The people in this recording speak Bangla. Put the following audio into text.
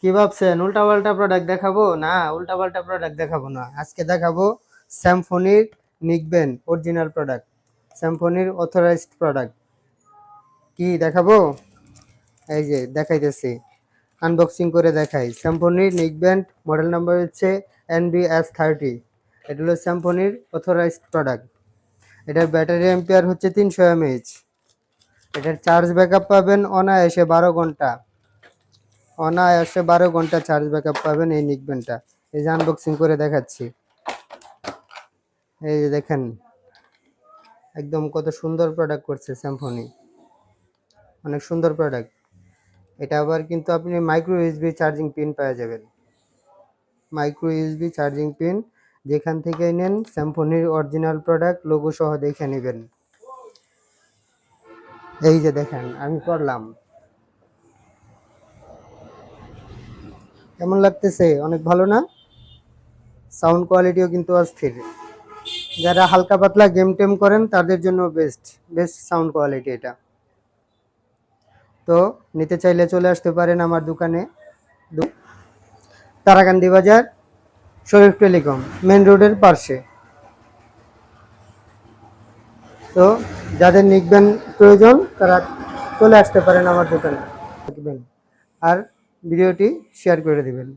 কি ভাবছেন উল্টাপাল্টা প্রোডাক্ট দেখাবো? না, উল্টাপাল্টা প্রোডাক্ট দেখাবো না। আজকে দেখাবো স্যামফনির নিকবেন অরিজিনাল প্রোডাক্ট, স্যামফনির অথরাইজড প্রোডাক্ট। কি দেখাবো? এই যে দেখাইতেছি, আনবক্সিং করে দেখাই। স্যামফনির নিকব্যান্ড, মডেল নাম্বার হচ্ছে NBS30। এটা হলো স্যামফনির অথরাইজড প্রোডাক্ট। এটার ব্যাটারি অ্যাম্পিয়ার হচ্ছে 300 mAh। এটার চার্জ ব্যাকআপ পাবেন অনায়াসে 12 ঘন্টা, অনায়াসে 12 ঘন্টা চার্জ ব্যাকআপ পাবেন এই নিকব্যান্ডটা। এই যে আনবক্সিং করে দেখাচ্ছি, এই যে দেখেন একদম কত সুন্দর প্রোডাক্ট করছে স্যামফনি, অনেক সুন্দর প্রোডাক্ট। এটা আবার কিন্তু আপনি মাইক্রো ইউএসবি চার্জিং পিন পেয়ে যাবেন, মাইক্রো ইউএসবি চার্জিং পিন। যেখান থেকে নেন স্যামফনির অরিজিনাল প্রোডাক্ট লোগো সহ দেখে নেবেন। এই যে দেখেন আমি করলাম, কেমন লাগতেছে? অনেক ভালো না? সাউন্ড কোয়ালিটিও কিন্তু অস্থির। যারা হালকা পাতলা গেম টেম করেন তাদের জন্য বেস্ট বেস্ট সাউন্ড কোয়ালিটি এটা। তো নিতে চাইলে চলে আসতে পারেন আমার দোকানে, তারাকান্দি বাজার, শরীফ টেলিকম মেন রোডের পাশে। তো যাদের নিকবেন প্রয়োজন তারা চলে আসতে পারেন আমার দোকানে। আর ভিডিওটি শেয়ার করে দিবেন।